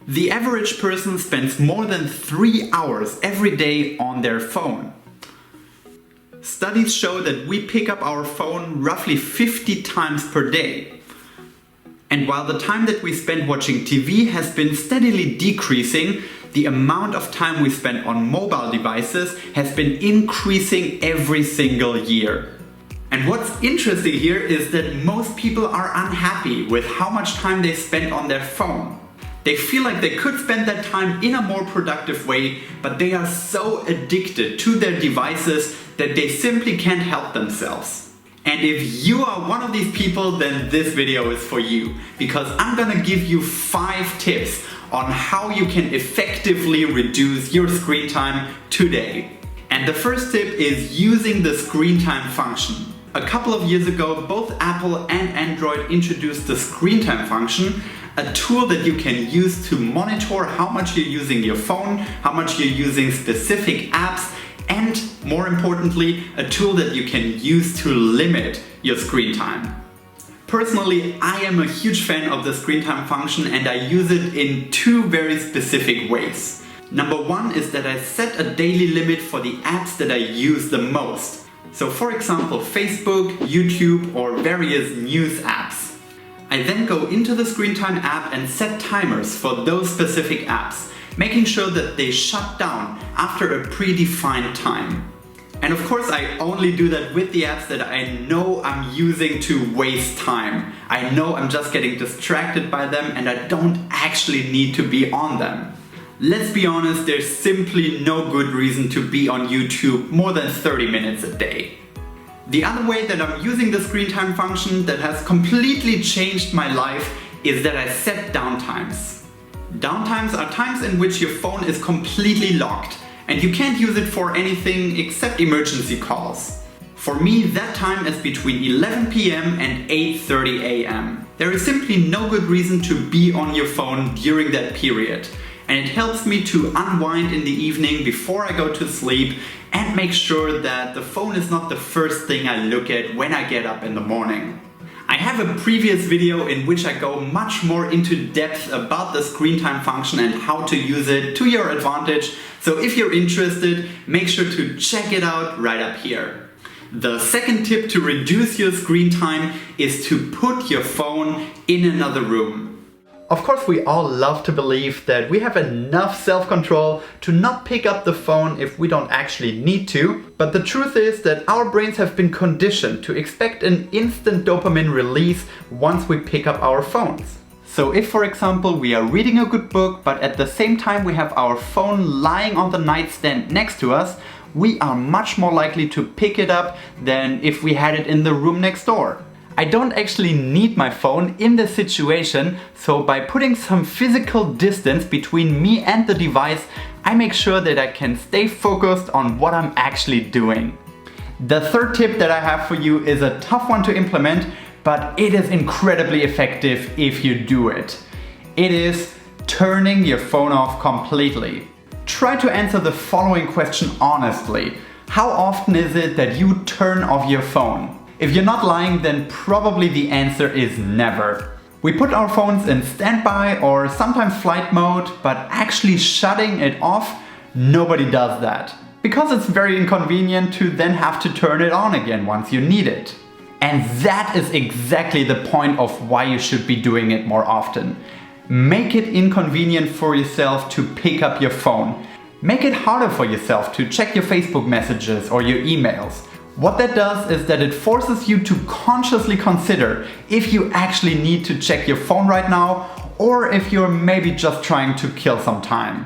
The average person spends more than 3 hours every day on their phone. Studies show that we pick up our phone roughly 50 times per day. And while the time that we spend watching TV has been steadily decreasing, the amount of time we spend on mobile devices has been increasing every single year. And what's interesting here is that most people are unhappy with how much time they spend on their phone. They feel like they could spend that time in a more productive way, but they are so addicted to their devices that they simply can't help themselves. And if you are one of these people, then this video is for you, because I'm gonna give you 5 tips on how you can effectively reduce your screen time today. And the first tip is using the screen time function. A couple of years ago, both Apple and Android introduced the screen time function, a tool that you can use to monitor how much you're using your phone, how much you're using specific apps, and more importantly, a tool that you can use to limit your screen time. Personally, I am a huge fan of the screen time function and I use it in 2 very specific ways. Number 1 is that I set a daily limit for the apps that I use the most. So for example, Facebook, YouTube, or various news apps. I then go into the screen time app and set timers for those specific apps, making sure that they shut down after a predefined time. And of course, I only do that with the apps that I know I'm using to waste time. I know I'm just getting distracted by them and I don't actually need to be on them. Let's be honest, there's simply no good reason to be on YouTube more than 30 minutes a day. The other way that I'm using the screen time function that has completely changed my life is that I set downtimes. Downtimes are times in which your phone is completely locked and you can't use it for anything except emergency calls. For me, that time is between 11 p.m. and 8:30 a.m. There is simply no good reason to be on your phone during that period. And it helps me to unwind in the evening before I go to sleep and make sure that the phone is not the first thing I look at when I get up in the morning. I have a previous video in which I go much more into depth about the screen time function and how to use it to your advantage. So if you're interested, make sure to check it out right up here. The second tip to reduce your screen time is to put your phone in another room. Of course, we all love to believe that we have enough self-control to not pick up the phone if we don't actually need to, but the truth is that our brains have been conditioned to expect an instant dopamine release once we pick up our phones. So if, for example, we are reading a good book, but at the same time we have our phone lying on the nightstand next to us, we are much more likely to pick it up than if we had it in the room next door. I don't actually need my phone in this situation, so by putting some physical distance between me and the device, I make sure that I can stay focused on what I'm actually doing. The third tip that I have for you is a tough one to implement, but it is incredibly effective if you do it. It is turning your phone off completely. Try to answer the following question honestly. How often is it that you turn off your phone? If you're not lying, then probably the answer is never. We put our phones in standby or sometimes flight mode, but actually shutting it off, nobody does that. Because it's very inconvenient to then have to turn it on again once you need it. And that is exactly the point of why you should be doing it more often. Make it inconvenient for yourself to pick up your phone. Make it harder for yourself to check your Facebook messages or your emails. What that does is that it forces you to consciously consider if you actually need to check your phone right now or if you're maybe just trying to kill some time.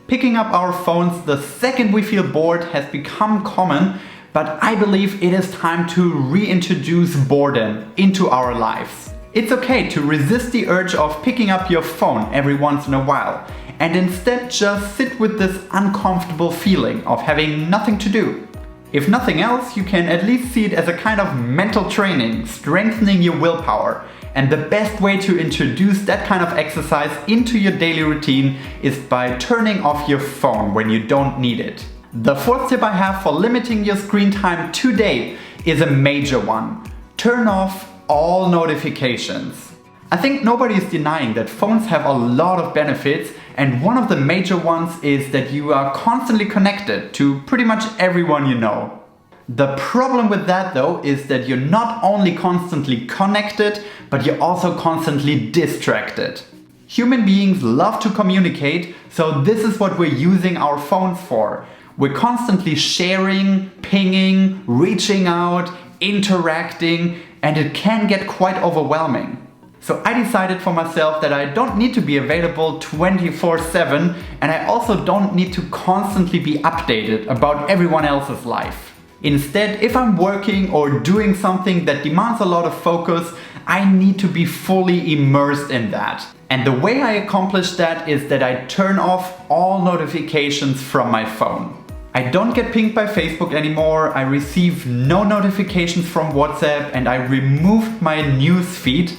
Picking up our phones the second we feel bored has become common, but I believe it is time to reintroduce boredom into our lives. It's okay to resist the urge of picking up your phone every once in a while and instead just sit with this uncomfortable feeling of having nothing to do. If nothing else, you can at least see it as a kind of mental training, strengthening your willpower. And the best way to introduce that kind of exercise into your daily routine is by turning off your phone when you don't need it. The fourth tip I have for limiting your screen time today is a major one. Turn off all notifications. I think nobody is denying that phones have a lot of benefits And one of the major ones is that you are constantly connected to pretty much everyone you know. The problem with that though is that you're not only constantly connected, but you're also constantly distracted. Human beings love to communicate, so this is what we're using our phones for. We're constantly sharing, pinging, reaching out, interacting, and it can get quite overwhelming. So I decided for myself that I don't need to be available 24/7, and I also don't need to constantly be updated about everyone else's life. Instead, if I'm working or doing something that demands a lot of focus, I need to be fully immersed in that. And the way I accomplish that is that I turn off all notifications from my phone. I don't get pinged by Facebook anymore, I receive no notifications from WhatsApp, and I removed my news feed.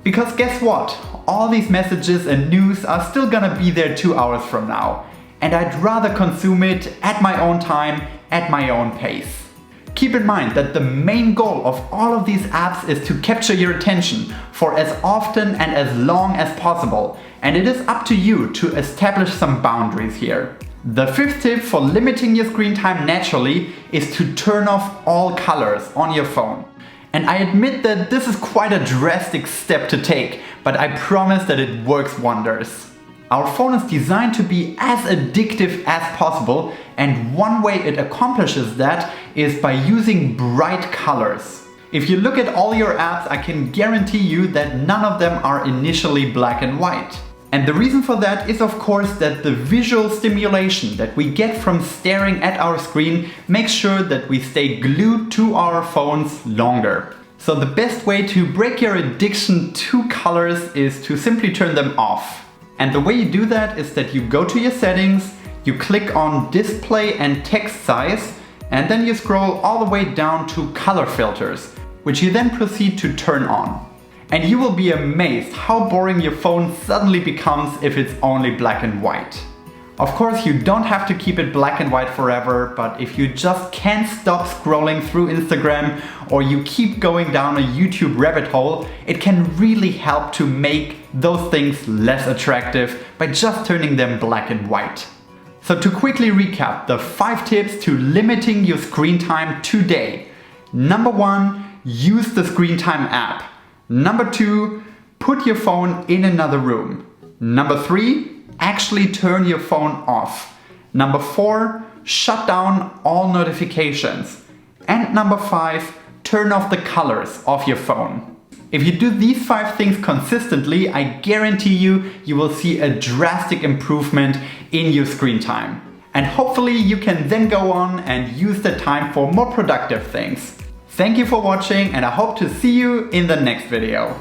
Because guess what? All these messages and news are still gonna be there 2 hours from now. And I'd rather consume it at my own time, at my own pace. Keep in mind that the main goal of all of these apps is to capture your attention for as often and as long as possible. And it is up to you to establish some boundaries here. The fifth tip for limiting your screen time naturally is to turn off all colors on your phone. And I admit that this is quite a drastic step to take, but I promise that it works wonders. Our phone is designed to be as addictive as possible, and one way it accomplishes that is by using bright colors. If you look at all your apps, I can guarantee you that none of them are initially black and white. And the reason for that is of course that the visual stimulation that we get from staring at our screen makes sure that we stay glued to our phones longer. So the best way to break your addiction to colors is to simply turn them off. And the way you do that is that you go to your settings, you click on display and text size, and then you scroll all the way down to color filters, which you then proceed to turn on. And you will be amazed how boring your phone suddenly becomes if it's only black and white. Of course, you don't have to keep it black and white forever, but if you just can't stop scrolling through Instagram or you keep going down a YouTube rabbit hole, it can really help to make those things less attractive by just turning them black and white. So to quickly recap the 5 tips to limiting your screen time today. Number 1, use the screen time app. Number 2, put your phone in another room. Number 3, actually turn your phone off. Number 4, shut down all notifications. And number 5, turn off the colors of your phone. If you do these 5 things consistently, I guarantee you will see a drastic improvement in your screen time. And hopefully you can then go on and use the time for more productive things. Thank you for watching, and I hope to see you in the next video.